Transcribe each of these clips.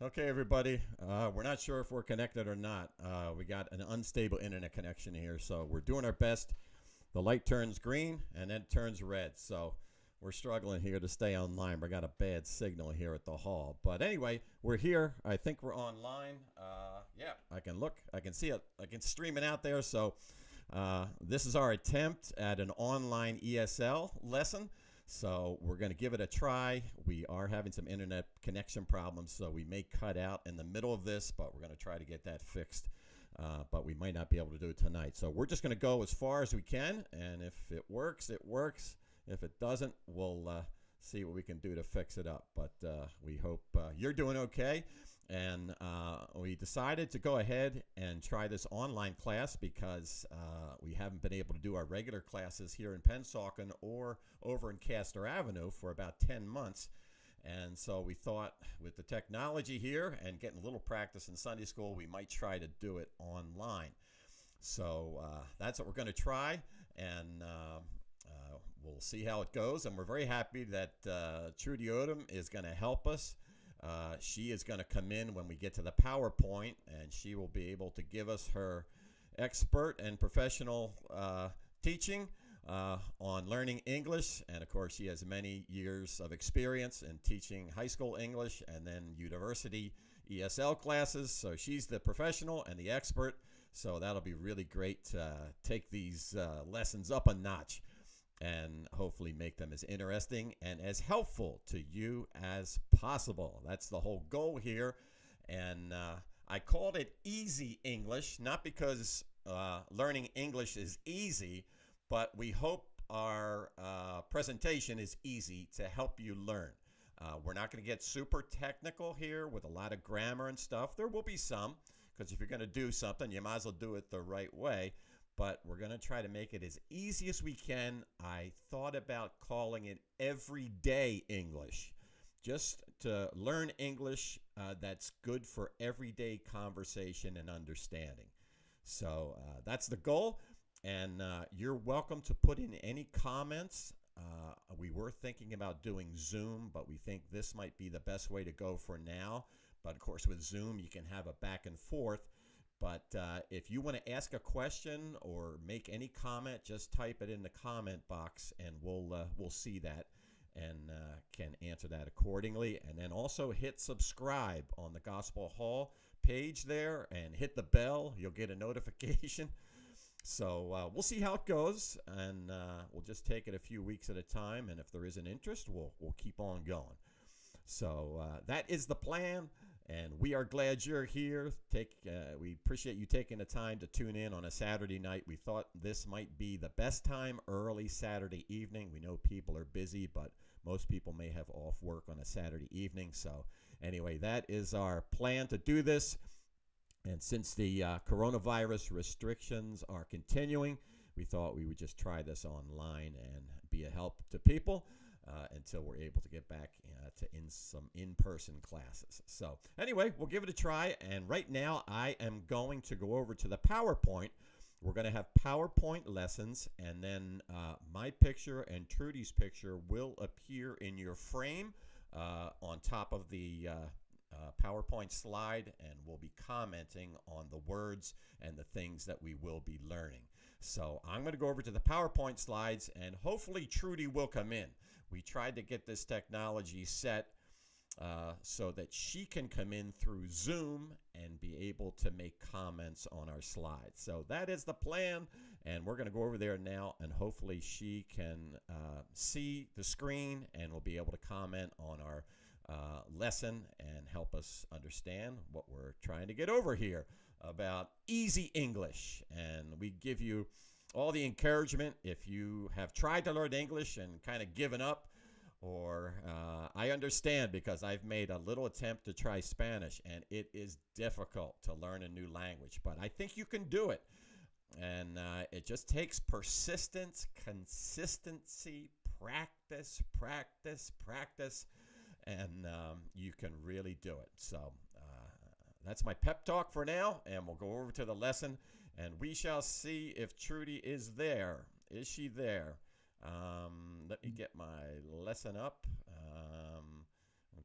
Okay, everybody. We're not sure if we're connected or not. We got an unstable internet connection here, so we're doing our best. The light turns green and then it turns red, so we're struggling here to stay online. We got a bad signal here at the hall. But anyway, we're here. I think we're online. Yeah, I can look. I can see it. I can stream it out there. So this is our attempt at an online ESL lesson. So we're going to give it a try. We are having some internet connection problems, so we may cut out in the middle of this, but we're going to try to get that fixed. But we might not be able to do it tonight. So we're just going to go as far as we can, and if it works, it works. If it doesn't, we'll see what we can do to fix it up. But we hope you're doing okay. And we decided to go ahead and try this online class because we haven't been able to do our regular classes here in Pennsauken or over in Castor Avenue for about 10 months. And so we thought with the technology here and getting a little practice in Sunday school, we might try to do it online. So that's what we're going to try, and we'll see how it goes. And we're very happy that Trudy Odom is going to help us. She is going to come in when we get to the PowerPoint, and she will be able to give us her expert and professional teaching on learning English. And of course, she has many years of experience in teaching high school English and then university ESL classes. So she's the professional and the expert. So that'll be really great to take these lessons up a notch and hopefully make them as interesting and as helpful to you as possible. That's the whole goal here. And I called it Easy English, not because learning English is easy, but we hope our presentation is easy to help you learn. We're not going to get super technical here with a lot of grammar and stuff. There will be some, because if you're going to do something, you might as well do it the right way. But we're going to try to make it as easy as we can. I thought about calling it Everyday English, just to learn English that's good for everyday conversation and understanding. So that's the goal, and you're welcome to put in any comments. We were thinking about doing Zoom, but we think this might be the best way to go for now. But of course, with Zoom, you can have a back and forth. But if you want to ask a question or make any comment, just type it in the comment box, and we'll see that and can answer that accordingly. And then also hit subscribe on the Gospel Hall page there, and hit the bell. You'll get a notification. So we'll see how it goes, and we'll just take it a few weeks at a time. And if there is an interest, we'll keep on going. So that is the plan. And we are glad you're here. We appreciate you taking the time to tune in on a Saturday night. We thought this might be the best time, early Saturday evening. We know people are busy, but most people may have off work on a Saturday evening. So anyway, that is our plan to do this. And since the coronavirus restrictions are continuing, we thought we would just try this online and be a help to people until we're able to get back to some in-person classes. So anyway, we'll give it a try. And right now, I am going to go over to the PowerPoint. We're going to have PowerPoint lessons, and then my picture and Trudy's picture will appear in your frame on top of the PowerPoint slide, and we'll be commenting on the words and the things that we will be learning. So I'm going to go over to the PowerPoint slides, and hopefully Trudy will come in. We tried to get this technology set so that she can come in through Zoom and be able to make comments on our slides. So that is the plan, and we're going to go over there now, and hopefully she can see the screen and will be able to comment on our lesson and help us understand what we're trying to get over here about easy English. And we give you all the encouragement if you have tried to learn English and kind of given up, or I understand, because I've made a little attempt to try Spanish, and it is difficult to learn a new language, but I think you can do it. And it just takes persistence, consistency, practice, and you can really do it. So that's my pep talk for now, and we'll go over to the lesson, and we shall see if Trudy is there. Is she there? Let me get my lesson up.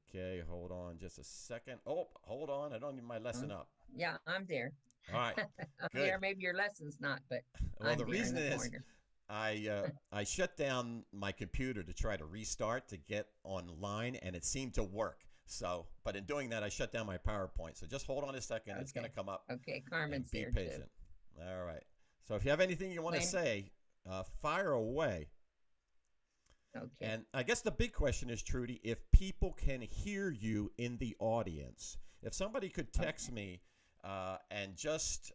Okay, hold on just a second. Oh, hold on. I don't need my lesson up. Yeah, I'm there. All right. I'm Good. there. Maybe your lesson's not, but well, I'm the there reason in the is corner. I shut down my computer to try to restart to get online, and it seemed to work. So, but in doing that, I shut down my PowerPoint. So just hold on a second. It's going to come up. Okay, And Carmen's be there patient. All right. So if you have anything you want to say, fire away. Okay. And I guess the big question is, Trudy, if people can hear you in the audience. If somebody could text me and just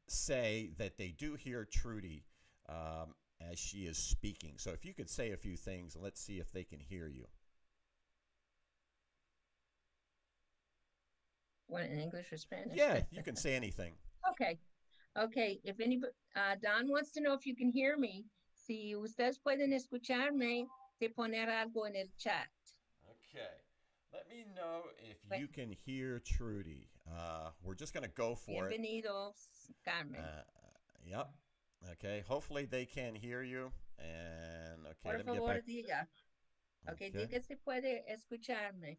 say that they do hear Trudy as she is speaking. So if you could say a few things, let's see if they can hear you. What, in English or Spanish? Yeah, you can say anything. Okay. Okay. If anybody, Don wants to know if you can hear me. Si ustedes pueden escucharme, de poner algo en el chat. Okay. Let me know if you can hear Trudy. We're just going to go for Bienvenidos, Carmen. Yep. Okay. Hopefully they can hear you. And okay, Por let me get favor, back. diga. Okay, diga si puede escucharme.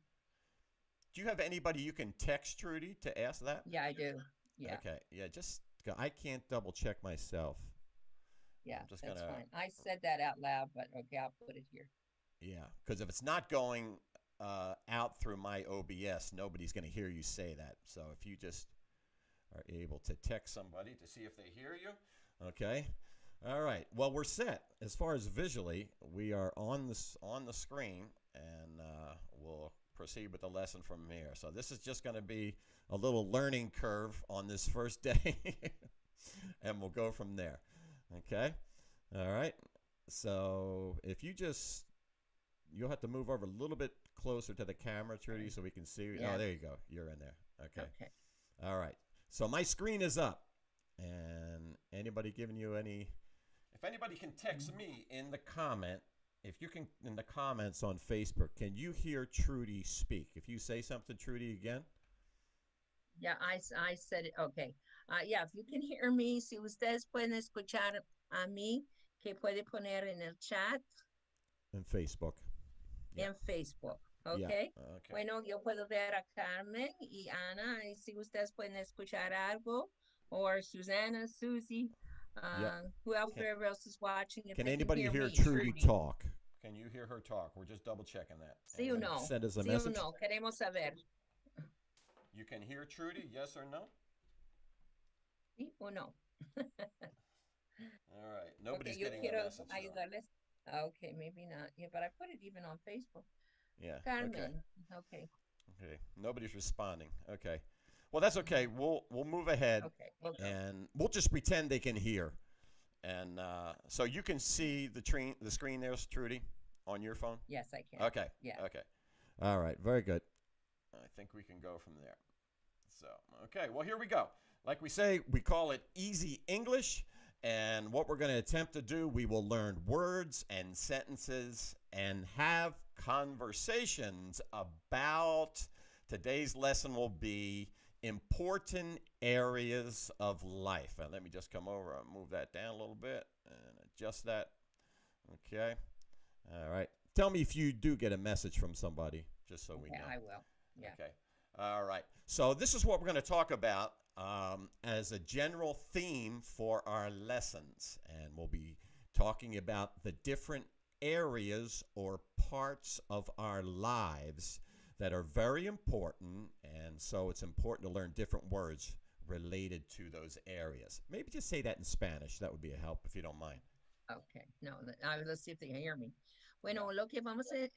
Do you have anybody you can text, Trudy, to ask that? Yeah, I do. Yeah. Okay. Yeah, just I can't double check myself. Yeah, that's fine. I said that out loud, but okay, I'll put it here. Yeah, because if it's not going out through my OBS, nobody's going to hear you say that. So if you just are able to text somebody to see if they hear you. Okay. All right. Well, we're set. As far as visually, we are on the screen, and we'll proceed with the lesson from here. So this is just going to be a little learning curve on this first day, and we'll go from there. Okay. All right. So if you'll have to move over a little bit closer to the camera, Trudy, so we can see. Yeah. Oh, there you go. You're in there. Okay. All right. So my screen is up, and anybody giving you any? If anybody can text me in the comment, if you can in the comments on Facebook, can you hear Trudy speak? If you say something, Trudy, again. Yeah, I said it. Okay. Yeah, if you can hear me, si ustedes pueden escuchar a mí, que puede poner en el chat. En Facebook. Yeah. En Facebook. Okay. Yeah. Okay. Bueno, yo puedo ver a Carmen y Ana, y si ustedes pueden escuchar algo, or Susanna, Susie, whoever else is watching. Can anybody hear Trudy talk? Can you hear her talk? We're just double checking that. Sí o no? Send us a message. Sí o no? Queremos saber. You can hear Trudy, yes or no? Sí o no? All right. Nobody's getting a message. Ayudarles. Okay, maybe not. Yeah, but I put it even on Facebook. Yeah. Carmen. Okay. Nobody's responding. Okay. Well, that's okay. We'll move ahead. Okay. And we'll just pretend they can hear. And so you can see the screen there, Trudy, on your phone? Yes, I can. Okay. Yeah. Okay. All right. Very good. I think we can go from there. So, okay. Well, here we go. Like we say, we call it easy English. And what we're going to attempt to do, we will learn words and sentences and have conversations about. Today's lesson will be important areas of life. And let me just come over and move that down a little bit and adjust that. Okay. All right. Tell me if you do get a message from somebody, just so we Okay, know. I will. Yeah. Okay. All right. So this is what we're going to talk about as a general theme for our lessons. And we'll be talking about the different areas or parts of our lives that are very important. And so it's important to learn different words related to those areas. Maybe just say that in Spanish. That would be a help if you don't mind. Okay. No, let's see if they can hear me. Yeah. Bueno, lo que vamos a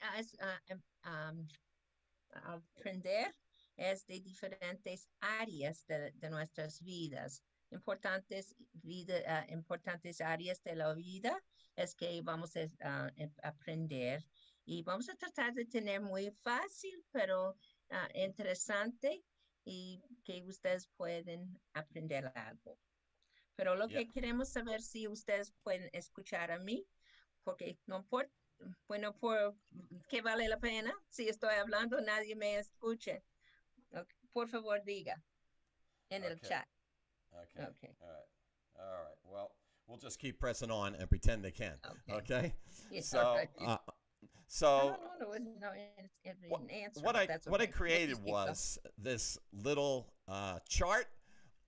aprender es de diferentes áreas de nuestras vidas. Importantes áreas de la vida es que vamos a aprender y vamos a tratar de tener muy fácil, pero interesante y que ustedes pueden aprender algo. Pero lo Yeah. que queremos saber si ustedes pueden escuchar a mí, porque no importa, bueno, por qué vale la pena, si estoy hablando, nadie me escuche. Okay. Por favor, diga en el Okay. chat. Okay. Okay. All right. All right. Well, we'll just keep pressing on and pretend they can. Okay. Yeah, So, right. so No, it's what, an answer, what but I that's what I okay. created was this little chart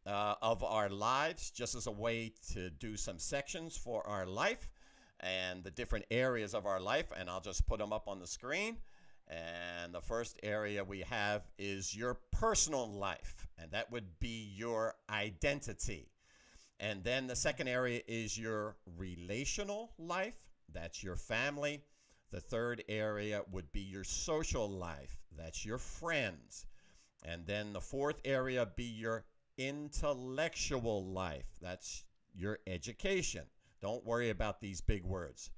of our lives, just as a way to do some sections for our life and the different areas of our life, and I'll just put them up on the screen. And the first area we have is your personal life, and that would be your identity. And then the second area is your relational life. That's your family. The third area would be your social life. That's your friends. And then the fourth area be your intellectual life. That's your education. Don't worry about these big words.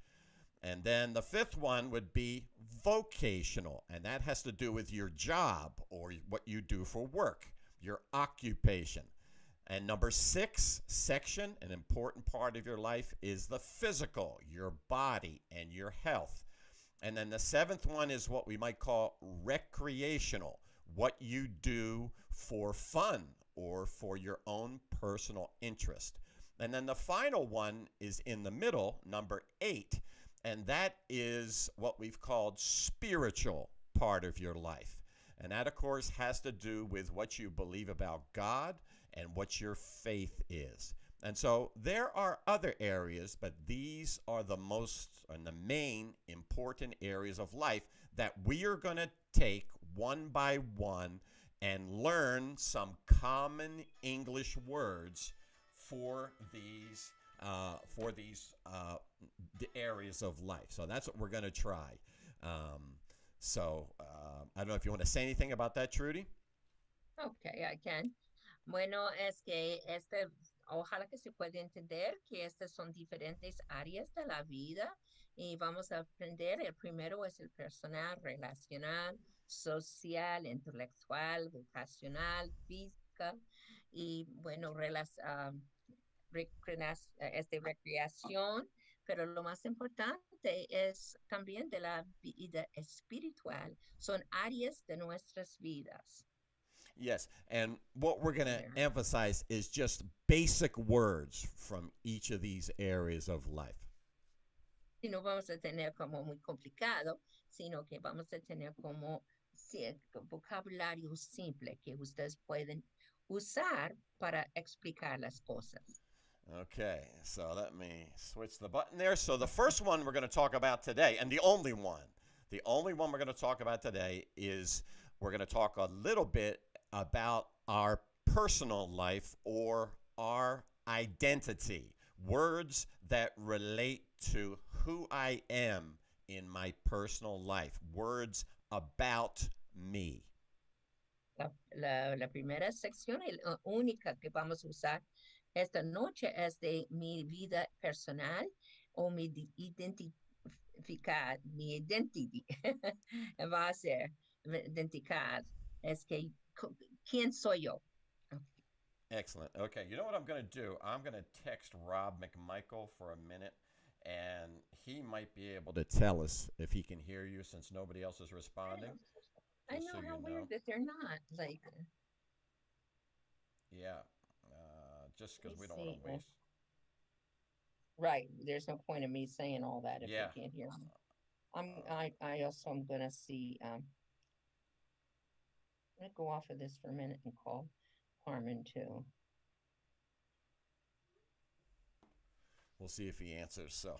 And then the fifth one would be vocational, and that has to do with your job or what you do for work, your occupation. And number 6 section, an important part of your life, is the physical, your body and your health. And then the 7th one is what we might call recreational, what you do for fun or for your own personal interest. And then the final one is in the middle, number 8, and that is what we've called spiritual part of your life. And that, of course, has to do with what you believe about God and what your faith is. And so there are other areas, but these are the most and the main important areas of life that we are going to take one by one and learn some common English words for these the areas of life. So that's what we're going to try. I don't know if you want to say anything about that, Trudy. Okay, I can. Bueno, es que ojalá que se pueda entender que estas son diferentes áreas de la vida y vamos a aprender. El primero es el personal, relacional, social, intelectual, vocacional, física y bueno, recreación, pero lo más importante es también de la vida espiritual. Son áreas de nuestras vidas. Yes, and what we're going to emphasize is just basic words from each of these areas of life. Y no vamos a tener como muy complicado, sino que vamos a tener como vocabulario simple que ustedes pueden usar para explicar las cosas. Okay, so let me switch the button there. So the first one we're going to talk about today, and the only one we're going to talk about today is we're going to talk a little bit about our personal life or our identity. Words that relate to who I am in my personal life. Words about me. La primera sección, la única que vamos a usar esta noche es de mi vida personal o mi identificar, mi identity. Va a ser identificar. Es que, ¿quién soy yo? Okay. Excellent. Okay, you know what I'm going to do? I'm going to text Rob McMichael for a minute, and he might be able to tell us if he can hear you since nobody else is responding. I know how weird that they're not. Like, Yeah. Just Let because me we don't want see. to waste. Right. There's no point in me saying all that if they Yeah. can't hear me. Uh, I also am gonna see. I'm gonna go off of this for a minute and call Carmen too. we'll see if he answers. So,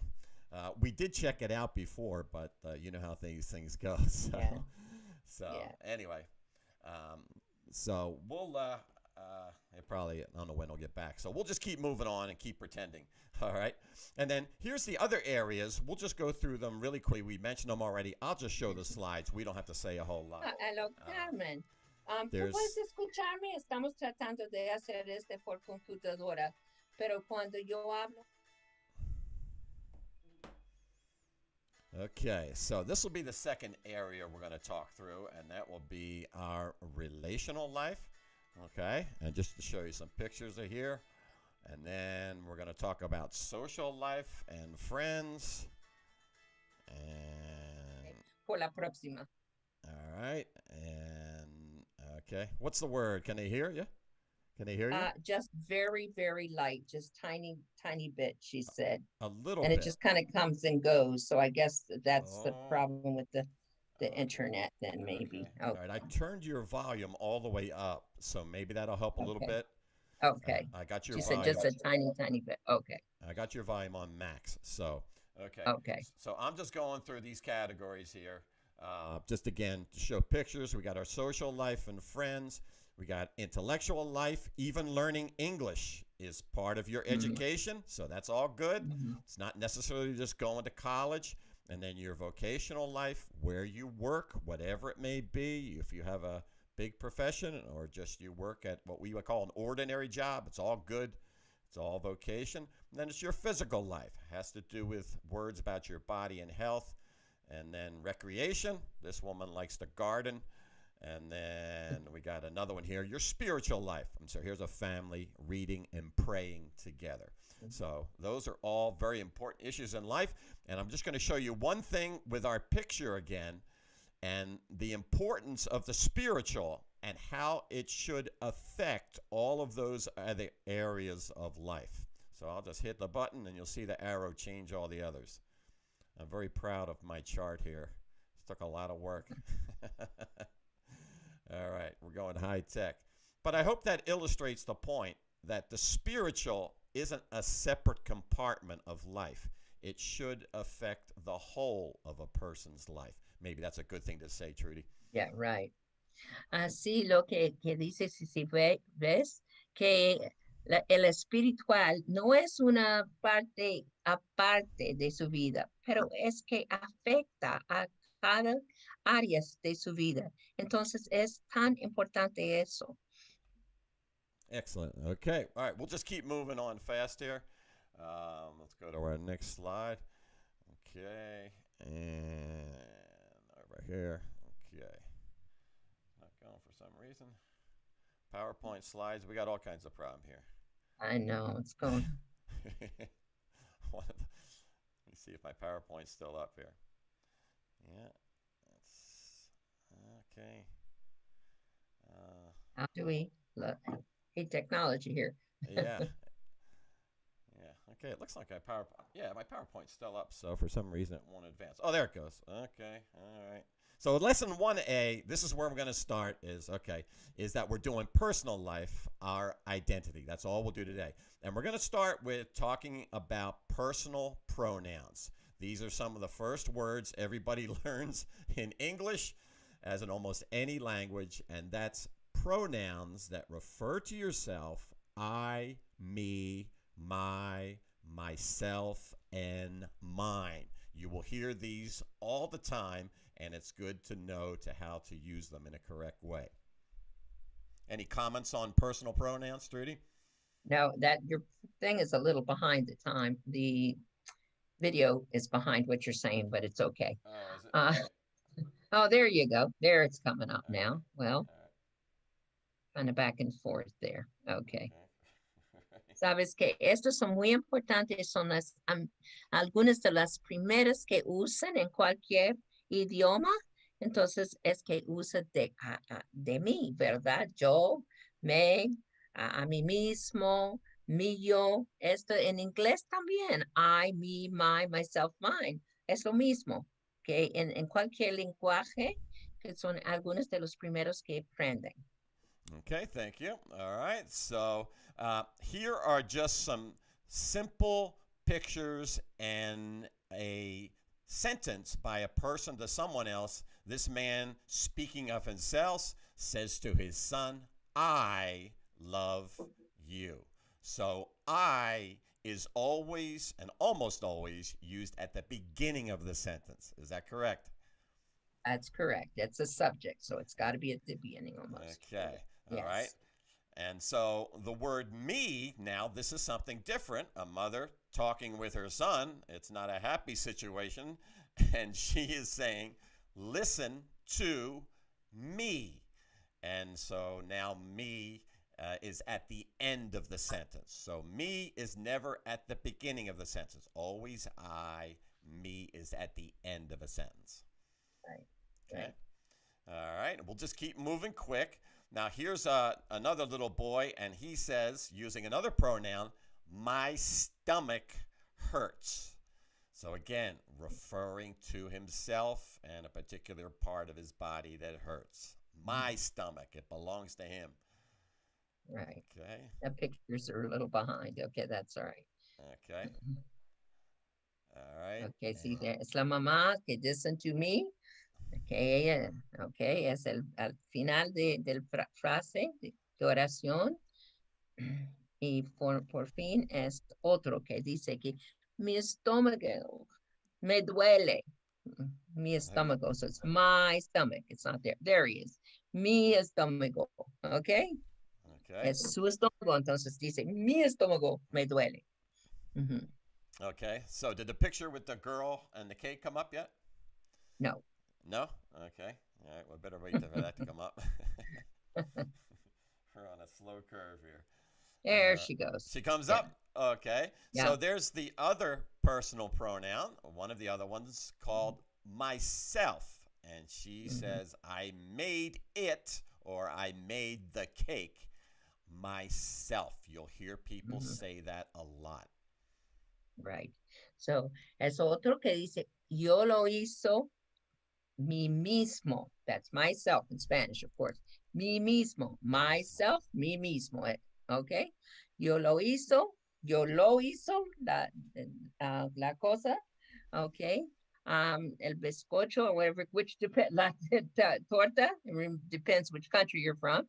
we did check it out before, but you know how these things go. So, Yeah. so Yeah. anyway, um, so we'll. It probably, I don't know when he'll get back. So we'll just keep moving on and keep pretending. All right. And then here's the other areas. We'll just go through them really quickly. We mentioned them already. I'll just show the slides. We don't have to say a whole lot. Hello, Uh, Carmen. ¿Tú puedes there's escucharme? Estamos tratando de hacer este por computadora, pero cuando yo hablo. Okay, so this will be the second area we're going to talk through, and that will be our relational life. Okay, and just to show you some pictures are here, and then we're going to talk about social life and friends. And Por la próxima. all right, and okay, what's the word? Can they hear you? Can they hear you? Just very, very light, just tiny, tiny bit, she said. A little And it bit. just kind of comes and goes. So I guess that's the Oh, problem with the internet then okay. maybe. Oh, All right, I turned your volume all the way up, so maybe that'll help a little okay. bit. Okay. I got your She said volume. just a tiny, tiny bit. Okay. I got your volume on max. So, okay. Okay. So I'm just going through these categories here. Just again to show pictures. We got our social life and friends. We got intellectual life. Even learning English is part of your education. So that's all good. It's not necessarily just going to college. And then your vocational life, where you work, whatever it may be. If you have a big profession or just you work at what we would call an ordinary job, it's all good. It's all vocation. And then it's your physical life. It has to do with words about your body and health. And then recreation. This woman likes to garden. And then we got another one here, your spiritual life. And so here's a family reading and praying together. So those are all very important issues in life. And I'm just going to show you one thing with our picture again and the importance of the spiritual and how it should affect all of those other areas of life. So I'll just hit the button and you'll see the arrow change all the others. I'm very proud of my chart here. It took a lot of work. All right, we're going high tech. But I hope that illustrates the point that the spiritual isn't a separate compartment of life. It should affect the whole of a person's life. Maybe that's a good thing to say, Trudy. Yeah, right. Así lo que dice, si ves que el espiritual no es una parte aparte de su vida, pero es que afecta a cada área de su vida. Entonces es tan importante eso. Excellent. Okay. All right. We'll just keep moving on fast here. Let's go to our next slide. Okay. And over here. Okay. Not going for some reason. PowerPoint slides. We got all kinds of problem here. I know it's going. Let me see if my PowerPoint's still up here. Yeah. That's okay. How do we look? Hey, technology here. Yeah. Yeah. Okay. It looks like my PowerPoint's still up. So for some reason it won't advance. Oh, there it goes. Okay. All right. So lesson 1A, this is where we're going to start is that we're doing personal life, our identity. That's all we'll do today. And we're going to start with talking about personal pronouns. These are some of the first words everybody learns in English, as in almost any language, and that's pronouns that refer to yourself, I, me, my, myself, and mine. You will hear these all the time, and it's good to know how to use them in a correct way. Any comments on personal pronouns, Trudy? No, that your thing is a little behind the time. The video is behind what you're saying, but it's okay. Oh, is it? Oh, there you go. There it's coming up Okay. now. Well, All right. kind of back and forth there. Okay. Okay. Sabes que estos son muy importantes, son algunas de las primeras que usan en cualquier idioma. Entonces es que usa de mí, ¿verdad? Yo, me, a mí mismo, mío. Esto en inglés también. I, me, my, myself, mine. Es lo mismo que en cualquier lenguaje, que son algunos de los primeros que aprenden. Okay, thank you. All right, so here are just some simple pictures and a sentence by a person to someone else. This man, speaking of himself, says to his son, I love you. So I is always and almost always used at the beginning of the sentence. Is that correct? That's correct. It's a subject, so it's got to be at the beginning almost. Okay. All right. Yes. And so the word me, now this is something different. A mother talking with her son. It's not a happy situation. And she is saying, listen to me. And so now me is at the end of the sentence. So me is never at the beginning of the sentence. Always I. Me is at the end of a sentence. Right. Okay. Right. All right. We'll just keep moving quick. Now, here's another little boy, and he says, using another pronoun, my stomach hurts. So, again, referring to himself and a particular part of his body that hurts. My stomach, it belongs to him. Right. Okay. The pictures are a little behind. Okay, that's all right. Okay. All right. Okay, see there. Es la mamá que listen to me. Okay, ella, okay, es el al final del frase de oración. Y por fin es otro que dice que mi estómago me duele. Mi estómago. So it's my stomach. It's not there. There he is. Mi estómago. Okay. Okay. Es su estómago. Entonces dice mi estómago me duele. Mm-hmm. Okay. So, did the picture with the girl and the cake come up yet? No. No? Okay. All right. Well, better wait for that to come up. We're on a slow curve here. There she goes. She comes Yeah. up. Okay. Yeah. So there's the other personal pronoun, one of the other ones called myself. And she says, I made it or I made the cake myself. You'll hear people say that a lot. Right. So, es otro que dice, yo lo hizo mi mismo. That's myself in Spanish, of course. Mi mismo. Myself, mi mismo. Okay. Yo lo hizo la cosa. Okay. El bizcocho or whatever, which depends, la torta, depends which country you're from.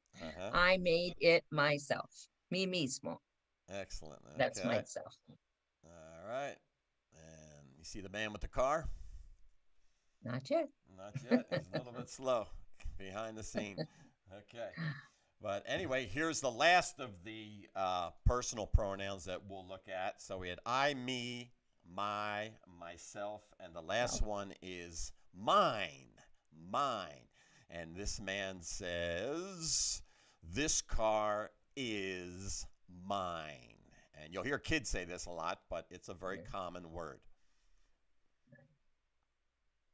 I made it myself. Mi mismo. Excellent. Okay. That's myself. All right. And you see the man with the car? Not yet. Not yet. He's a little bit slow behind the scene. Okay. But anyway, here's the last of the personal pronouns that we'll look at. So we had I, me, my, myself, and the last one is mine. Mine. And this man says, this car is mine. And you'll hear kids say this a lot, but it's a very common word.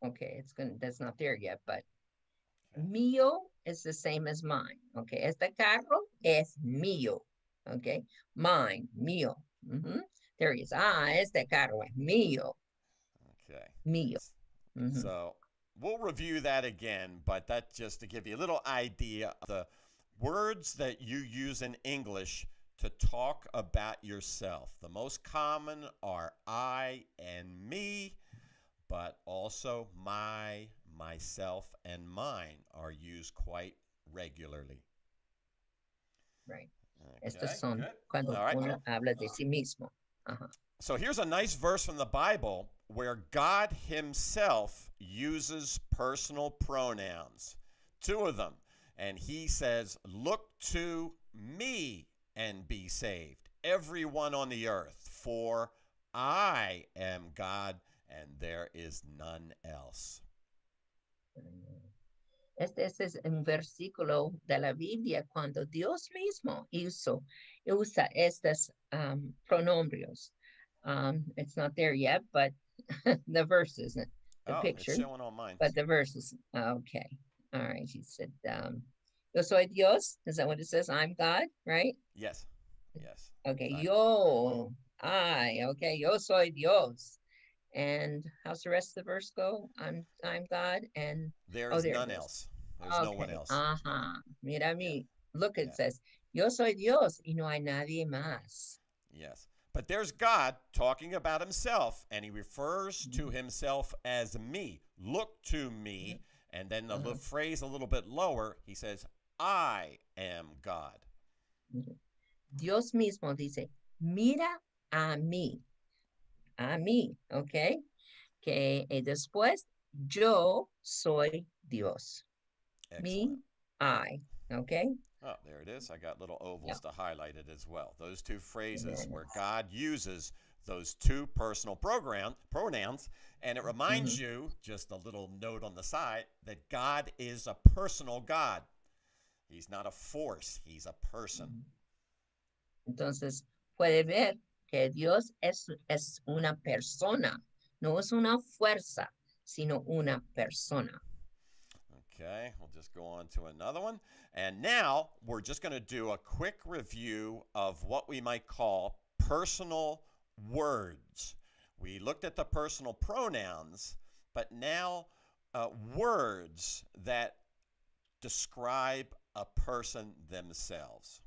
Okay, that's not there yet, but mío is the same as mine. Okay, este carro es mío. Okay, mine, mío. There he is. Este carro es mío. Okay. Mío. So we'll review that again, but that's just to give you a little idea of the words that you use in English to talk about yourself. The most common are I and me, but also my, myself, and mine are used quite regularly. Right. Okay, Estos son good. cuando All right. uno habla de sí mismo. So here's a nice verse from the Bible where God himself uses personal pronouns, two of them. And he says, look to me and be saved, everyone on the earth, for I am God and there is none else. Este es un versículo de la Biblia cuando Dios mismo usa estos pronombres. It's not there yet, but the verses, the picture. It's showing on mine. But the verses, okay. All right, he said, Yo soy Dios. Is that what it says? I'm God, right? Yes. Yes. Okay, Exactly. okay, yo soy Dios. And how's the rest of the verse go? I'm God, and oh, There's there it none is. else. There's no one Okay, else. Mira Yeah. mi. Look, it Yeah. says, yo soy Dios y no hay nadie más. Yes. But there's God talking about himself, and he refers to himself as me. Look to me. And then the Uh-huh. phrase a little bit lower, he says, I am God. Dios mismo dice, mira a mí, ¿ok? Que después yo soy Dios. Excellent. Me, I, ¿ok? Oh, there it is. I got little Yeah. ovals to highlight it as well. Those two phrases where Yes. God uses those two personal pronouns, and it reminds Mhm. you, just a little note on the side, that God is a personal God. He's not a force, he's a person. Entonces, puede ver que Dios es una persona, no es una fuerza, sino una persona. Okay, we'll just go on to another one. And now we're just going to do a quick review of what we might call personal words. We looked at the personal pronouns, but now words that describe a person themselves.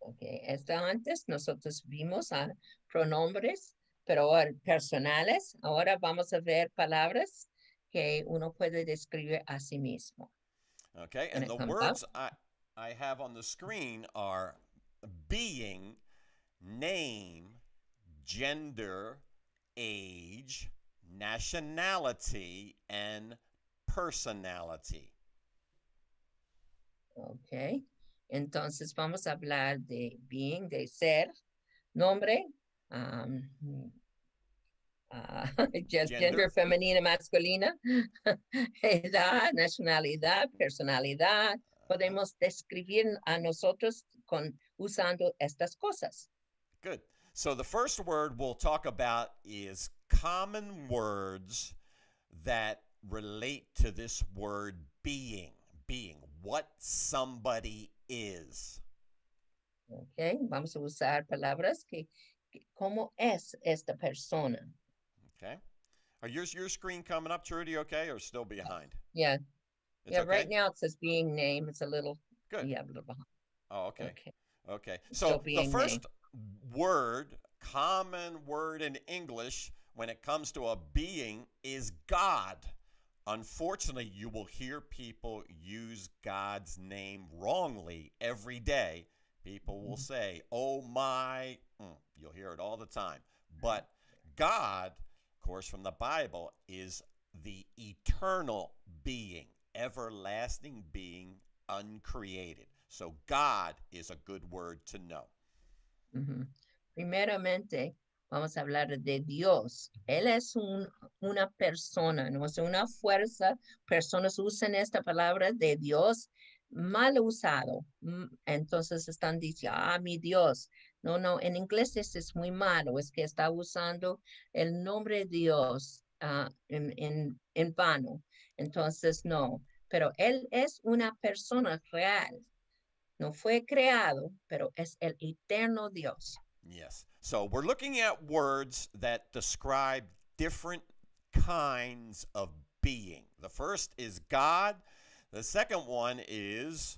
Okay. Antes nosotros vimos a pronombres, pero ahora personales. Ahora vamos a ver palabras que uno puede describir a sí mismo. Okay, Can and it the comes up? words I have on the screen are being, name, gender, age, nationality, and personality. Ok. Entonces vamos a hablar de being, de ser, nombre, um, Gender, gender femenina, masculina, edad, nacionalidad, personalidad. uh-huh. Podemos describir a nosotros usando estas cosas. Good. So the first word we'll talk about is common words that relate to this word being. Being, what somebody is. Okay, vamos a usar palabras ¿cómo es esta persona? Okay. Are your screen coming up, Trudy, okay, or still behind? Yeah, It's yeah, right okay? now it says being name. It's a little, Good. yeah, a little behind. Oh, okay. Okay, Okay. it's still So the being name. first word, common word in English when it comes to a being is God. Unfortunately, you will hear people use God's name wrongly every day. People will say, oh my, you'll hear it all the time. But God, of course, from the Bible, is the eternal being, everlasting being, uncreated. So God is a good word to know. Primeramente, vamos a hablar de Dios. Él es una persona, no es una fuerza. Personas usan esta palabra de Dios mal usado. Entonces están diciendo, mi Dios. No, no, en inglés este es muy malo, es que está usando el nombre de Dios en vano. Entonces, no, pero Él es una persona real. No fue creado, pero es el eterno Dios. Yes. So we're looking at words that describe different kinds of being. The first is God. The second one is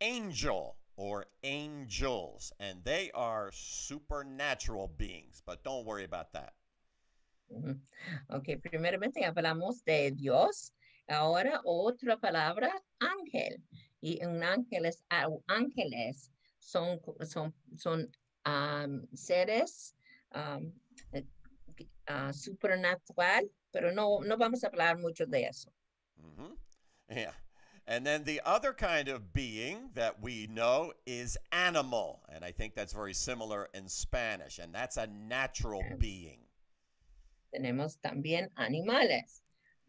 angel or angels, and they are supernatural beings, but don't worry about that. Ok, primeramente hablamos de Dios. Ahora otra palabra, ángel. Y un ángeles son seres supernatural, pero no vamos a hablar mucho de eso. Mm-hmm. Yeah. And then the other kind of being that we know is animal. And I think that's very similar in Spanish. And that's a natural being. Tenemos también animales.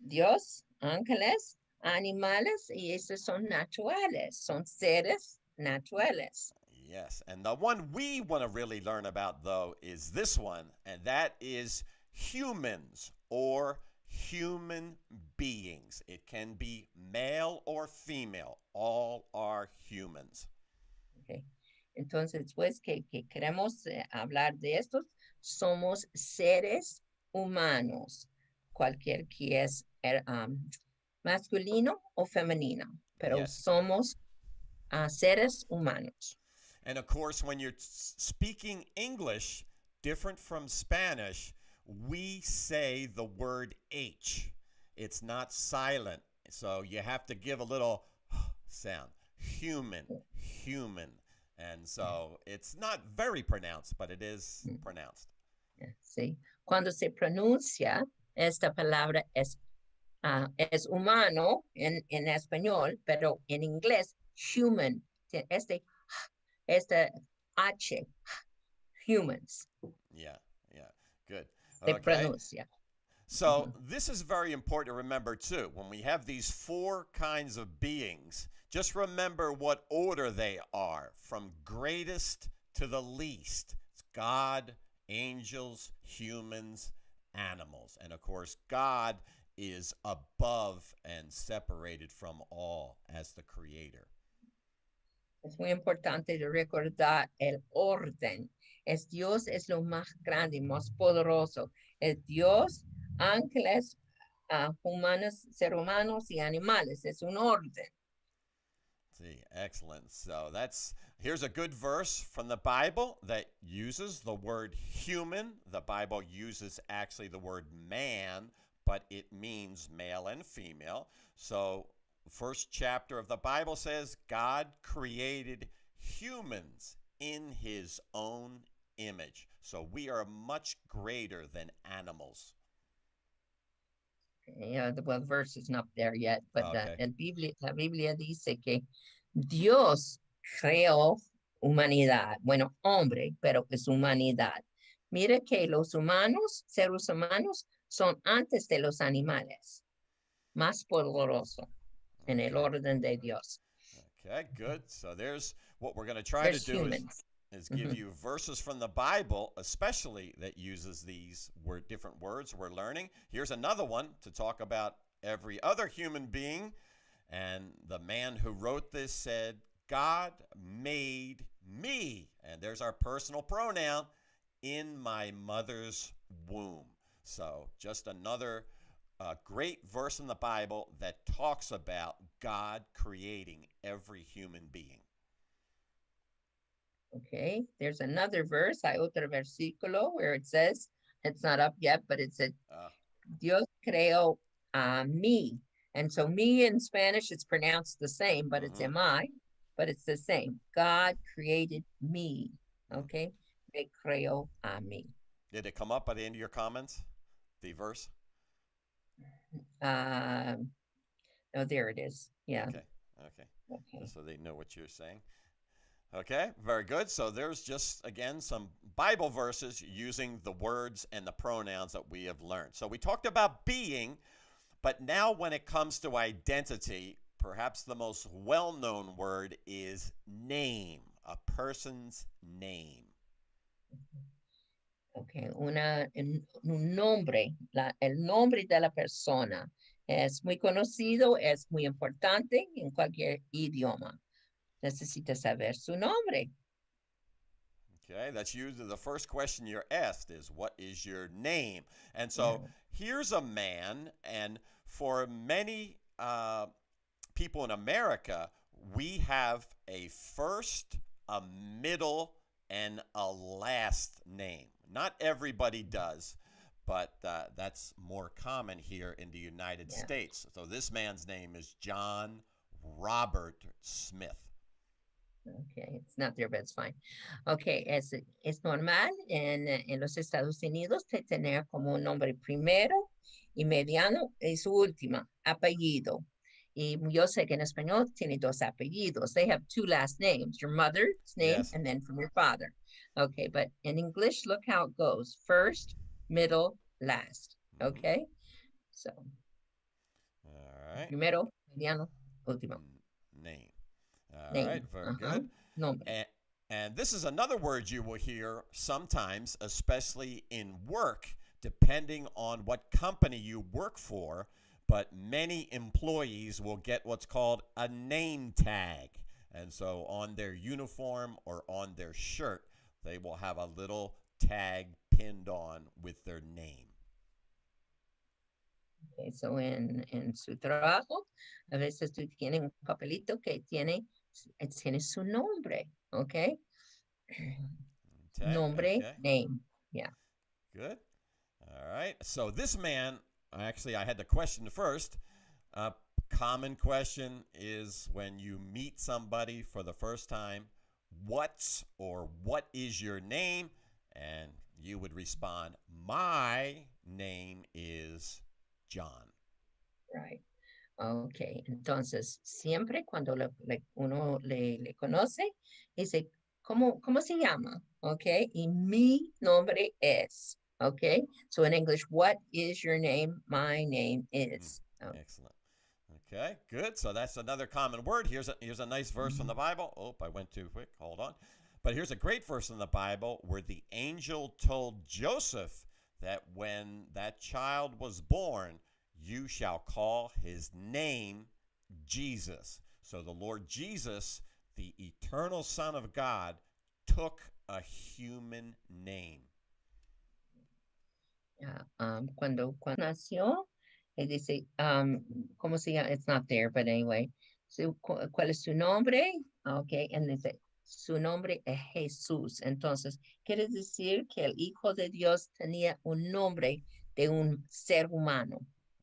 Dios, ángeles, animales, y esos son naturales, son seres naturales. Yes. And the one we want to really learn about, though, is this one, and that is humans or human beings. It can be male or female. All are humans. Okay. Entonces, pues, que queremos hablar de estos, somos seres humanos, cualquier que es masculino o femenino, pero Yes. somos seres humanos. And of course, when you're speaking English, different from Spanish, we say the word H. It's not silent. So you have to give a little sound. Human, human. And so it's not very pronounced, but it is pronounced. Sí. Cuando se pronuncia, esta palabra es humano en español, pero en inglés, human. Este H, humans. Yeah, good. Se Okay. pronuncia. So this is very important to remember too. When we have these four kinds of beings, just remember what order they are, from greatest to the least. It's God, angels, humans, animals. And of course, God is above and separated from all as the creator. Es muy importante recordar el orden. Dios es lo más grande, más poderoso. Es Dios, ángeles, humanos, seres humanos y animales. Es un orden. See, excellent. So here's a good verse from the Bible that uses the word human. The Bible uses actually the word man, but it means male and female. So first chapter of the Bible says God created humans in his own image. So we are much greater than animals. Yeah, the verse is not there yet, but Okay. la Biblia dice que Dios creó humanidad, bueno, hombre, pero es humanidad. Mire que los humanos, seres humanos, son antes de los animales, más poderoso en el orden de Dios. Okay, good. So there's what we're going to try to do is give you verses from the Bible, especially that uses these different words we're learning. Here's another one to talk about every other human being. And the man who wrote this said, God made me, and there's our personal pronoun, in my mother's womb. So just another great verse in the Bible that talks about God creating every human being. Okay, there's another verse, hay otro versículo where it says, it's not up yet, but it said, Dios creó me. And so me in Spanish, it's pronounced the same, but it's M-I, but it's the same. God created me, okay? Me creó a mí. Did it come up by the end of your comments, the verse? No, there it is, yeah. Okay. So they know what you're saying. Okay, very good. So there's just, again, some Bible verses using the words and the pronouns that we have learned. So we talked about being, but now when it comes to identity, perhaps the most well-known word is name, a person's name. Okay, un nombre, el nombre de la persona es muy conocido, es muy importante en cualquier idioma. Necesita saber su nombre. Okay, that's usually the first question you're asked is, what is your name? And so here's a man, and for many people in America, we have a first, a middle, and a last name. Not everybody does, but that's more common here in the United States. So this man's name is John Robert Smith. Okay, it's not there, but it's fine. Okay, es normal en los Estados Unidos tener como un nombre primero y mediano y su última, apellido. Y yo sé que en español tiene dos apellidos. They have two last names, your mother's name and then from your father. Okay, but in English, look how it goes. First, middle, last. Okay, so. All right. Primero, mediano, último. Name. All name. right, very good. And this is another word you will hear sometimes, especially in work, depending on what company you work for, but many employees will get what's called a name tag. And so on their uniform or on their shirt, they will have a little tag pinned on with their name. Okay, so en su trabajo, a veces tú tienes un papelito que tiene su nombre, okay? Nombre, name, yeah. Good. All right. So this man, actually, I had the question first. Common question is when you meet somebody for the first time, what's or what is your name? And you would respond, my name is John. Right. Okay. Entonces, siempre cuando uno le conoce, dice, ¿cómo se llama? Okay. Y mi nombre es. Okay. So in English, what is your name? My name is. Excellent. Okay, good. So that's another common word. Here's a nice verse from the Bible. Oh, I went too quick. Hold on. But here's a great verse in the Bible where the angel told Joseph that when that child was born, you shall call his name Jesus. So the Lord Jesus, the eternal Son of God, took a human name. Yeah, cuando nació, él dice, ¿cómo se llama? It's not there, but anyway. So, ¿cuál es su nombre? Okay, and dice, su nombre es Jesús. Entonces, quiere decir que el Hijo de Dios tenía un nombre de un ser humano.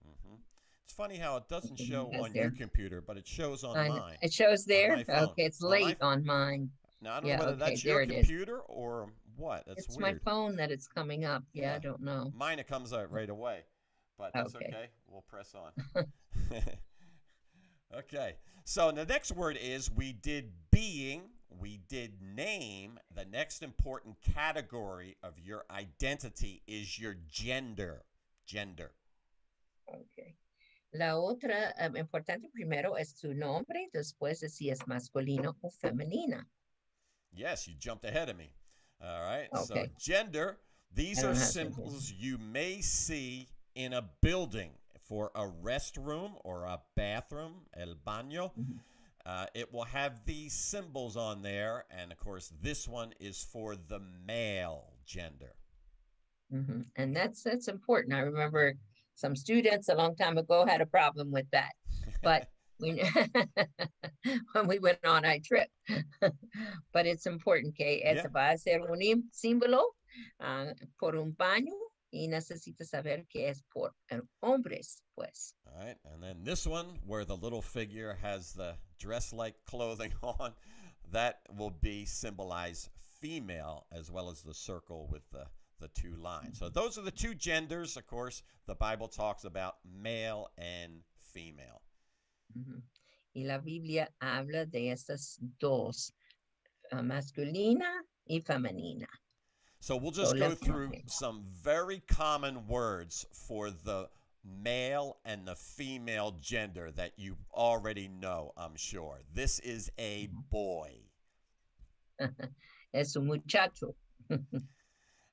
Mm-hmm. It's funny how it doesn't show on your computer, but it shows on mine. It shows there? Okay, it's late on mine. Now, I don't know whether that's your computer or what. That's it's weird. It's my phone that it's coming up. Yeah, I don't know. Mine, it comes out right away. But that's okay. We'll press on. Okay. So the next word is we did being, we did name. The next important category of your identity is your gender. Gender. Okay. La otra importante primero es su nombre, después de si es masculino o femenina. Yes, you jumped ahead of me. All right. Okay. So gender, these are symbols you may see in a building for a restroom or a bathroom, el baño. Mm-hmm. It will have these symbols on there. And, of course, this one is for the male gender. Mm-hmm. And that's important. I remember some students a long time ago had a problem with that. But when we went on our trip. But it's important que va a ser un símbolo por un baño y necesita saber que es por hombres, pues. All right, and then this one where the little figure has the dress-like clothing on, that will be symbolize female as well as the circle with the two lines. So those are the two genders, of course. The Bible talks about male and female. Mm-hmm. Y la Biblia habla de estas dos, masculina y femenina. So we'll just go through some very common words for the male and the female gender that you already know, I'm sure. This is a boy. Es un muchacho.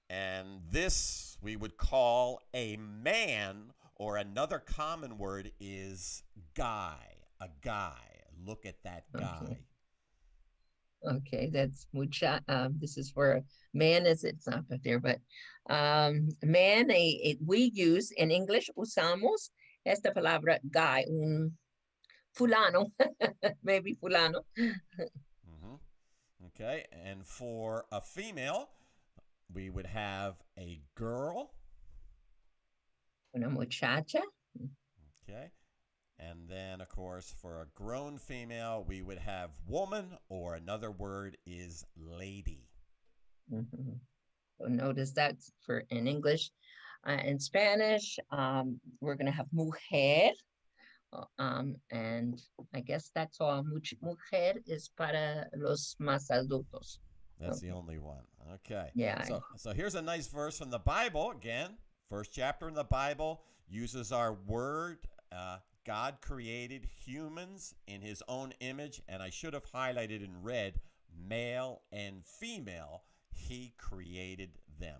And this we would call a man, or another common word is guy. A guy. Look at that guy. Okay, that's mucha. This is for man. It's not up there, but man. We use in English. Usamos esta palabra guy. Un fulano, maybe fulano. Mm-hmm. Okay, and for a female, we would have a girl. Una muchacha. Okay. And then, of course, for a grown female, we would have woman, or another word is lady. Mm-hmm. So notice that for in English. In Spanish, we're going to have mujer. And I guess that's all. Mujer is para los más adultos. That's the only one. Okay. Yeah. So here's a nice verse from the Bible. Again, first chapter in the Bible uses our word. God created humans in his own image, and I should have highlighted in red, male and female, he created them.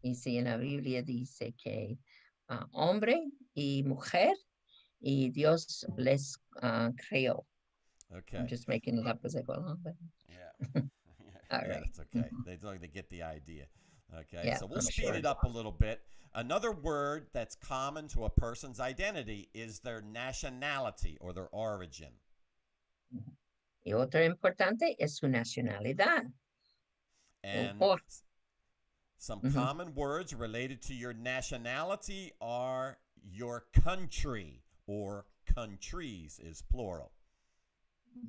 Y si en la Biblia dice que hombre y mujer, y Dios les creó. I'm Okay. just making it up as I go along, but Yeah. all Yeah, right. that's okay. They get the idea. Okay, Yeah, so we'll I'm speed sure. it up a little bit. Another word that's common to a person's identity is their nationality or their origin. Y otro importante es su nacionalidad. And Por, some uh-huh. common words related to your nationality are your country, or countries is plural.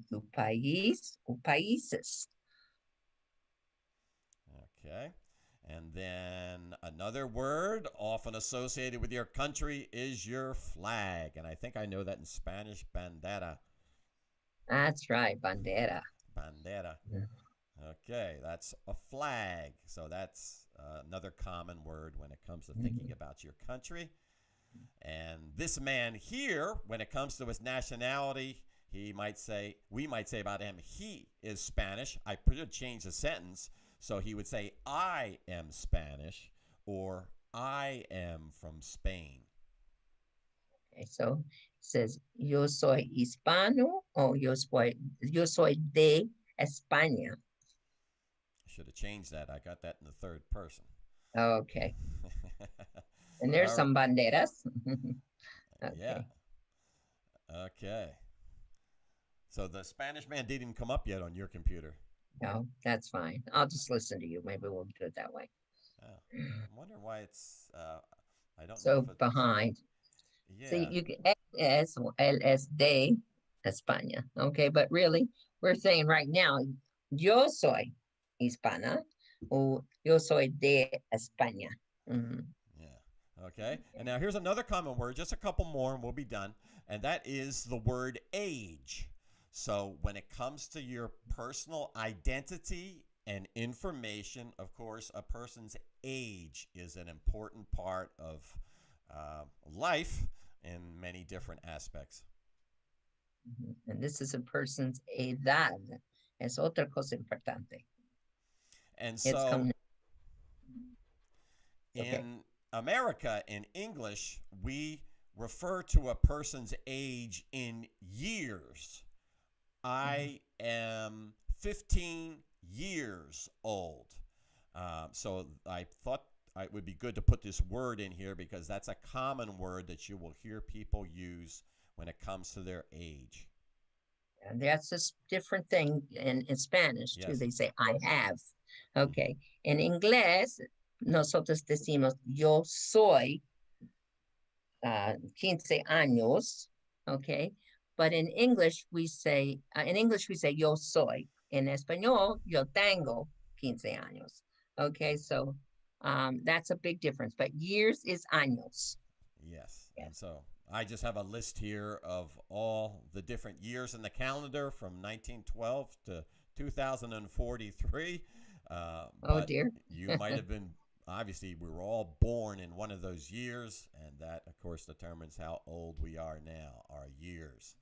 Su país o países. Okay. And then another word often associated with your country is your flag. And I think I know that in Spanish, bandera. That's right, bandera. Bandera. Yeah. Okay, that's a flag. So that's another common word when it comes to thinking Mm-hmm. about your country. And this man here, when it comes to his nationality, we might say about him, he is Spanish. I could change the sentence. So he would say, I am Spanish, or I am from Spain. Okay, so it says, yo soy hispano o yo soy de España. I should have changed that. I got that in the third person. Okay. And there's All right. some banderas. Yeah. Okay. Okay. So the Spanish man didn't even come up yet on your computer. No, that's fine. I'll just listen to you. Maybe we'll do it that way. Oh, I'm wondering why it's. I don't know So if it's. behind. See, Yeah. you can él es de España. Okay, but really, we're saying right now, yo soy hispana o yo soy de España. Mm-hmm. Yeah. Okay. And now here's another common word, just a couple more and we'll be done. And that is the word age. So when it comes to your personal identity and information, of course, a person's age is an important part of life in many different aspects. Mm-hmm. And this is a person's edad. Es otra cosa importante. And It's so coming. Okay. in America, in English, we refer to a person's age in years. I am 15 years old. So I thought it would be good to put this word in here because that's a common word that you will hear people use when it comes to their age. And that's a different thing in Spanish too. Yes. They say, I have. Okay. En inglés, nosotros decimos, yo soy 15 años. Okay. But in English, we say, yo soy. En español, yo tengo 15 años. Okay. So that's a big difference. But years is años. Yes. Yes. And so I just have a list here of all the different years in the calendar from 1912 to 2043. Oh, dear. You might have been, obviously, we were all born in one of those years, and that, of course, determines how old we are now, our years.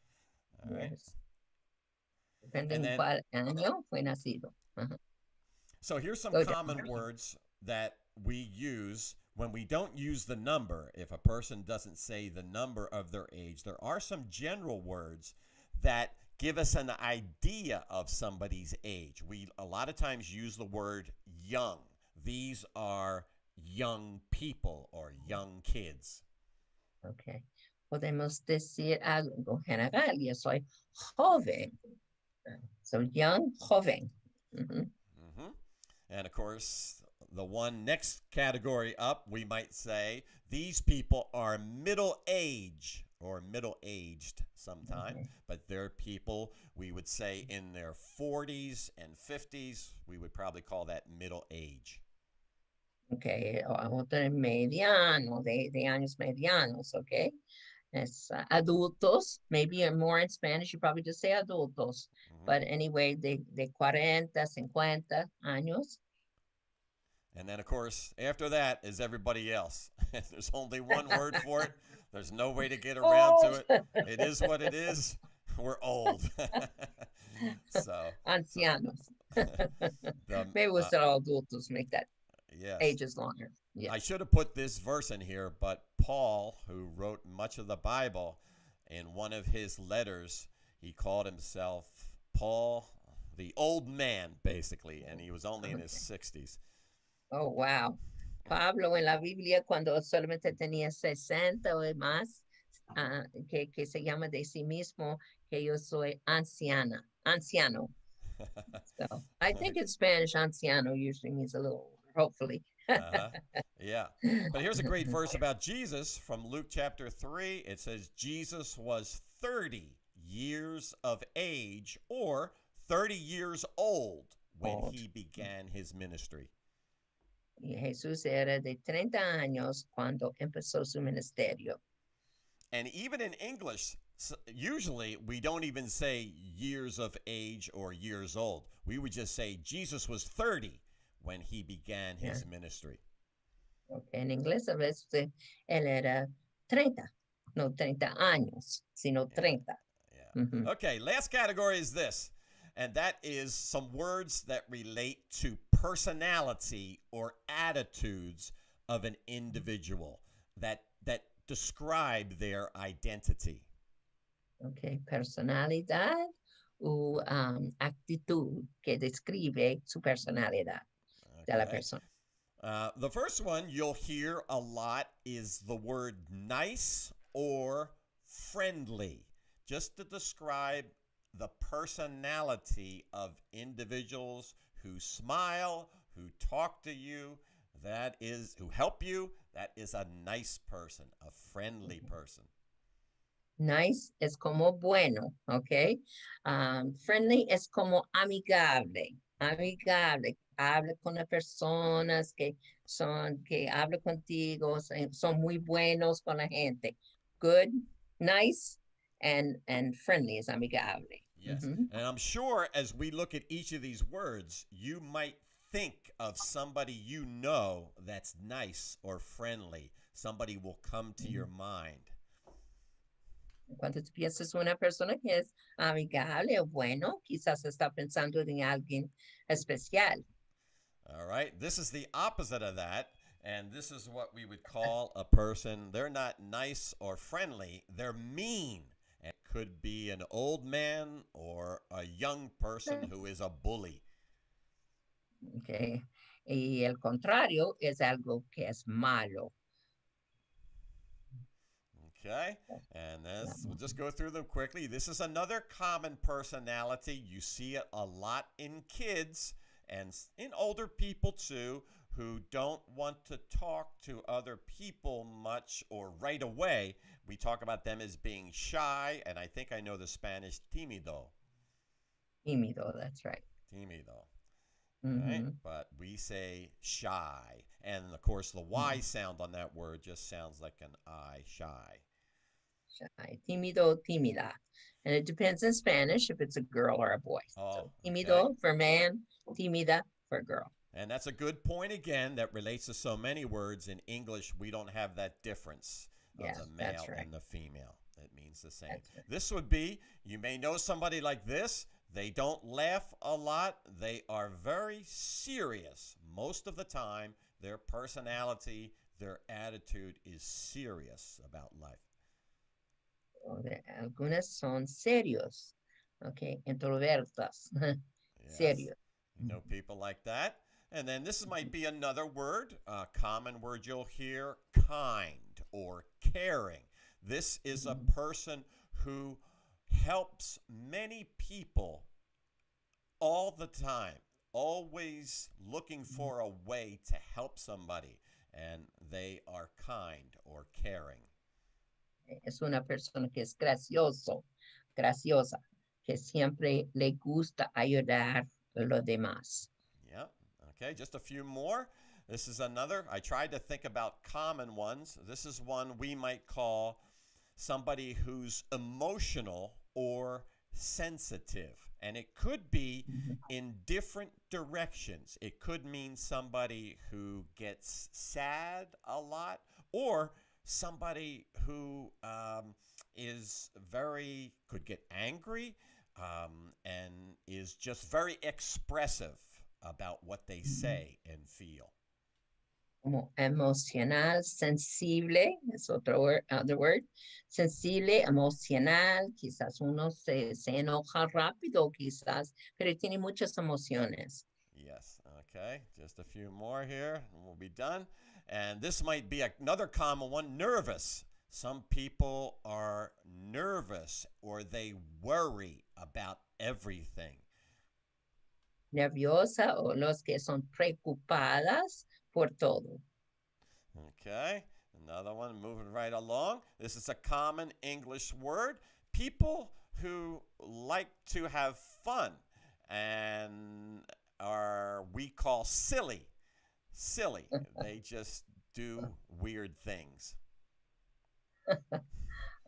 All right. Yes. Depende And en then, cuál año fue nacido. Uh-huh. so here's some Go common down. words that we use when we don't use the number. If a person doesn't say the number of their age, there are some general words that give us an idea of somebody's age. We a lot of times use the word young. These are young people or young kids. Okay. Podemos decir algo general. Yo soy joven. So young, joven. Mm-hmm. Mm-hmm. And of course, the one next category up, we might say these people are middle age or middle aged sometime, Okay. but they're people we would say in their 40s and 50s. We would probably call that middle age. Okay. Otro mediano, de años medianos. Okay. Es adultos. Maybe more in Spanish, you probably just say adultos. Mm-hmm. But anyway, de 40, 50 años. And then, of course, after that is everybody else. There's only one word for it. There's no way to get around to it. It is what it is. We're old. Ancianos. The, Maybe we'll say adultos, make that yes. ages longer. Yes. I should have put this verse in here, but Paul, who wrote much of the Bible, in one of his letters, he called himself Paul, the old man, basically, and he was only in his 60s. Oh, wow. Pablo en la Biblia, cuando solamente tenía 60 o más, que se llama de sí mismo que yo soy anciano. So I think in Spanish, anciano usually means a little older, hopefully. Uh-huh. Yeah. But here's a great verse about Jesus from Luke chapter 3. It says, Jesus was 30 years of age or 30 years old when he began his ministry. Y Jesús era de 30 años cuando empezó su ministerio. And even in English, usually we don't even say years of age or years old. We would just say Jesus was 30 when he began his ministry. Okay. En inglés a veces él era 30, no 30 años, sino 30. Yeah. Mm-hmm. Okay, last category is this, and that is some words that relate to personality or attitudes of an individual that describe their identity. Okay, personalidad o actitud que describe su personalidad de la persona. The first one you'll hear a lot is the word nice or friendly, just to describe the personality of individuals who smile, who talk to you, who help you. That is a nice person, a friendly person. Nice es como bueno, okay? Friendly es como amigable. Habla con las personas que habla contigo, son muy buenos con la gente. Good, nice, and friendly is amigable. Yes, mm-hmm. And I'm sure as we look at each of these words, you might think of somebody you know that's nice or friendly. Somebody will come to your mind. Cuando tú piensas una persona que es amigable o bueno, quizás está pensando en alguien especial. All right, this is the opposite of that, and this is what we would call a person, they're not nice or friendly, they're mean. It could be an old man or a young person who is a bully. Okay. Y el contrario es algo que es malo. Okay, and we'll just go through them quickly. This is another common personality. You see it a lot in kids and in older people too, who don't want to talk to other people much or right away. We talk about them as being shy, and I think I know the Spanish tímido. Tímido, that's right. Tímido. Mm-hmm. Right? But we say shy. And of course, the Y sound on that word just sounds like an I, shy. Shy. Tímido, tímida. And it depends in Spanish if it's a girl or a boy. Oh, so tímido for man, tímida for girl. And that's a good point again that relates to so many words. In English, we don't have that difference of the male and the female. It means the same. Right. This would be, you may know somebody like this. They don't laugh a lot. They are very serious. Most of the time, their personality, their attitude is serious about life. Algunas son serios. Okay, introvertas. Serious. You know people like that. And then this might be another word, a common word you'll hear, kind or caring. This is a person who helps many people all the time, always looking for a way to help somebody, and they are kind or caring. Es una persona que es graciosa, que siempre le gusta ayudar a los demás. Yeah, okay, just a few more. This is another, I tried to think about common ones. This is one we might call somebody who's emotional or sensitive. And it could be in different directions. It could mean somebody who gets sad a lot, or somebody who could get angry and is just very expressive about what they say and feel. como emocional, sensible, es other word, sensible, emocional, quizás uno se enoja rápido, quizás, pero tiene muchas emociones. Yes. Okay. Just a few more here, and we'll be done. And this might be another common one, nervous. Some people are nervous or they worry about everything. Nerviosa o los que son preocupadas por todo. Okay. Another one, moving right along. This is a common English word. People who like to have fun and are we call silly. Silly. They just do weird things.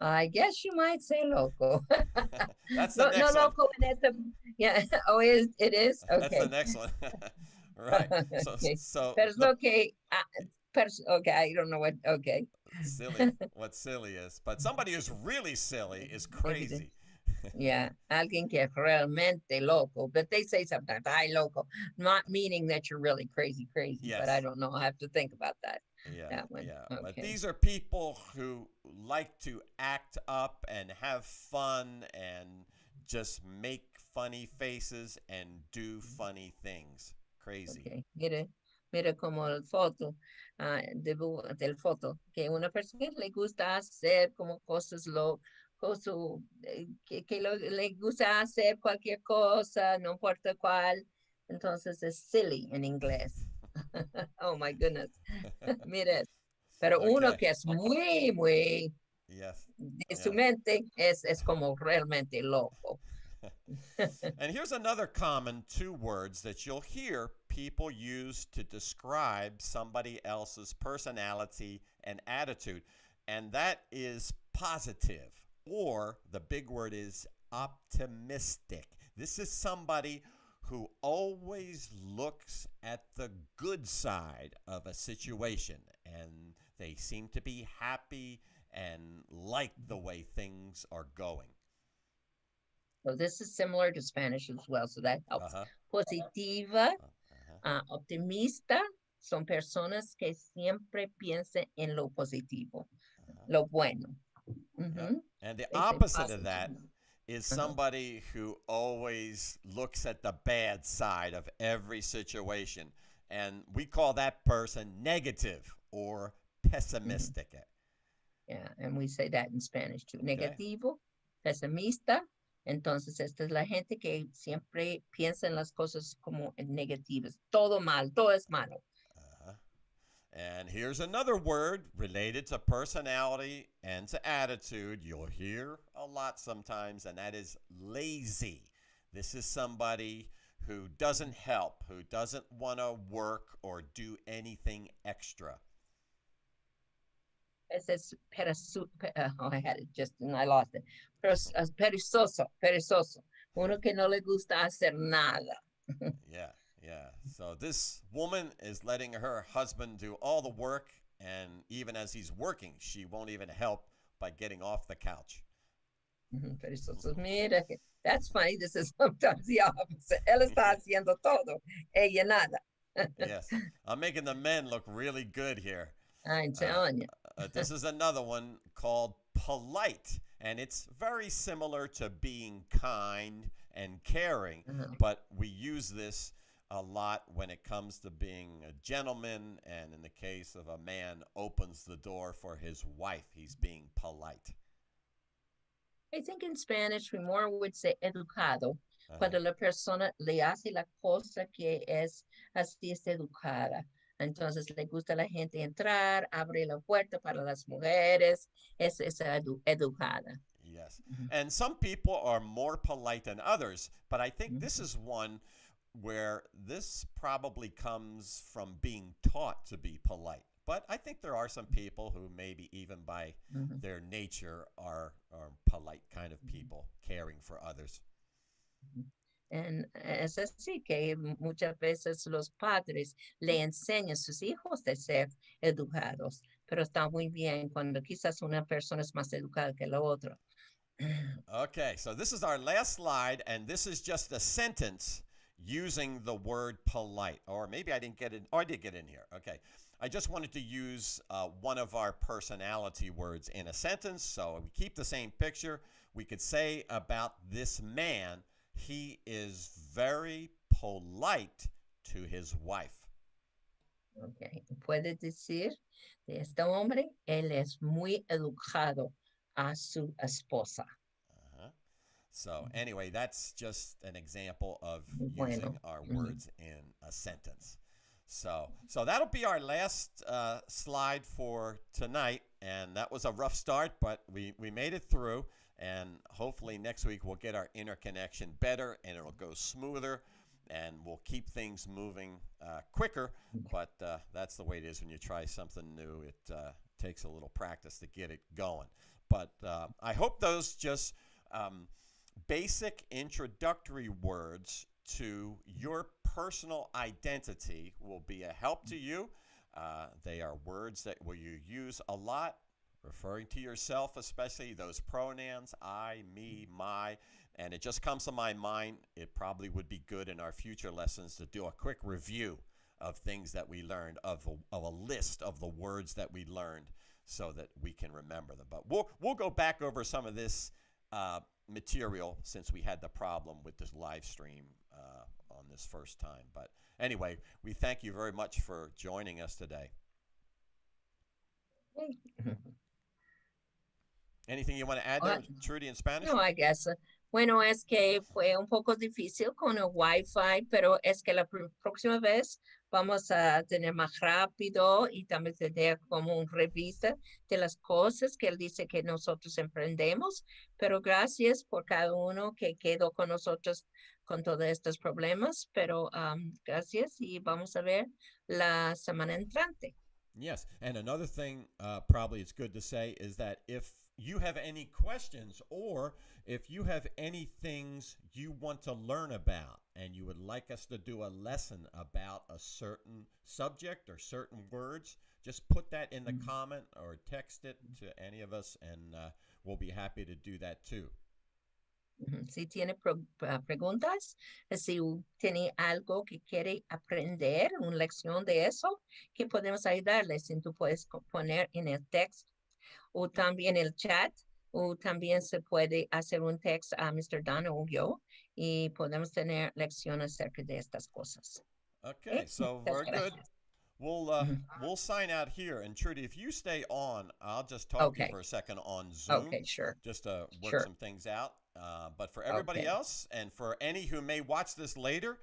I guess you might say loco. That's the next no one. loco en este, yeah, oh, it is? Okay. That's the next one. Right. Okay. So Pero es lo que, okay, I don't know what, okay. silly, what silly is. But somebody who's really silly is crazy. Yeah, alguien que es realmente loco, but they say sometimes, ay, loco, not meaning that you're really crazy, Yes. but I don't know, I have to think about that. Yeah, That one. yeah. Okay. But these are people who like to act up and have fun and just make funny faces and do funny things. Crazy. Okay. Mire como el foto, del foto, que una persona le gusta hacer como cosas le gusta hacer cualquier cosa, no importa cuál, entonces es silly en inglés. Oh my goodness. Mire, pero uno Okay. que es muy Yes. de su mente es como realmente loco. And here's another common two words that you'll hear people use to describe somebody else's personality and attitude, and that is positive, or the big word is optimistic. This is somebody who always looks at the good side of a situation, and they seem to be happy and like the way things are going. So this is similar to Spanish as well, so that helps. Uh-huh. Positiva, optimista, son personas que siempre piensan en lo positivo, lo bueno. Yep. And the They say opposite of positive. that is somebody who always looks at the bad side of every situation. And we call that person negative or pessimistic. Yeah, and we say that in Spanish too. Negativo, pesimista. Entonces, esta es la gente que siempre piensa en las cosas como negativas. Todo mal, todo es malo. And here's another word related to personality and to attitude you'll hear a lot sometimes, and that is lazy. This is somebody who doesn't help, who doesn't want to work or do anything extra. Ese es I had it just and I lost it. Perezoso. Uno que no le gusta hacer nada. Yeah. So this woman is letting her husband do all the work, and even as he's working, she won't even help by getting off the couch. Perezosos, mira, that's funny. This is sometimes the opposite. Él está haciendo todo, ella nada. Yes, I'm making the men look really good here. I'm telling you. This is another one called polite, and it's very similar to being kind and caring, but we use this a lot when it comes to being a gentleman, and in the case of a man opens the door for his wife, he's being polite. I think in Spanish we more would say educado, cuando la persona le hace la cosa que es así es educada. Entonces le gusta a la gente entrar, abre la puerta para las mujeres, es educada. Yes, and some people are more polite than others, but I think this is one where this probably comes from being taught to be polite. But I think there are some people who maybe even by their nature are polite kind of people, caring for others. And es así que muchas veces los padres le enseñan a sus hijos de ser educados, pero está muy bien cuando quizás una persona es más educada que la otra. Okay, so this is our last slide, and this is just a sentence using the word polite. Or maybe I didn't get it. Oh, I did get in here. Okay. I just wanted to use one of our personality words in a sentence. So we keep the same picture. We could say about this man, he is very polite to his wife. Okay. Puedes decir de este hombre, él es muy educado a su esposa. Uh-huh. So anyway, that's just an example of Bueno. using our words in a sentence. So that'll be our last slide for tonight, and that was a rough start, but we made it through, and hopefully next week we'll get our interconnection better, and it'll go smoother, and we'll keep things moving quicker, but that's the way it is when you try something new. It takes a little practice to get it going. But I hope those just basic introductory words to your personal identity will be a help to you. They are words that will you use a lot, referring to yourself, especially those pronouns, I, me, my, and it just comes to my mind, it probably would be good in our future lessons to do a quick review of things that we learned, of a list of the words that we learned so that we can remember them. But we'll go back over some of this material since we had the problem with this live stream on this first time. But anyway, we thank you very much for joining us today. Anything you want to add there, Trudy, in Spanish? No, I guess. Bueno, es que fue un poco difícil con el Wi-Fi, pero es que la próxima vez vamos a tener más rápido y también tener como un revista de las cosas que él dice que nosotros emprendemos. Pero gracias por cada uno que quedó con nosotros con todos estos problemas. Pero gracias y vamos a ver la semana entrante. Yes, and another thing probably it's good to say is that if you have any questions or if you have any things you want to learn about and you would like us to do a lesson about a certain subject or certain words, just put that in the comment or text it to any of us, and we'll be happy to do that too. Si tiene preguntas, si tiene algo que quiere aprender, una lección de eso, que podemos ayudarles. Si tú puedes poner en el texto o también el chat, o también se puede hacer un text a Mr. Don o yo, y podemos tener lecciones acerca de estas cosas. Okay, so very good. We'll sign out here, and Trudy, if you stay on, I'll just talk to you for a second on Zoom. Okay, sure. Just to work some things out. But for everybody else, and for any who may watch this later,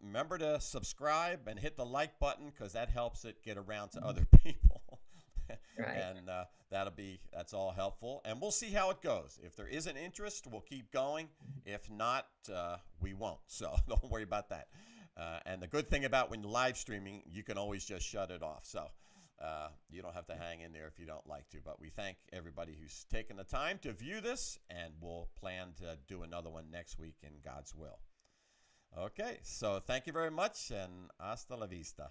remember to subscribe and hit the like button, because that helps it get around to other people. Right. And that's all helpful. And we'll see how it goes. If there is an interest, we'll keep going. If not, we won't. So don't worry about that. And the good thing about when live streaming, you can always just shut it off. So you don't have to hang in there if you don't like to. But we thank everybody who's taken the time to view this, and we'll plan to do another one next week in God's will. Okay, so thank you very much, and hasta la vista.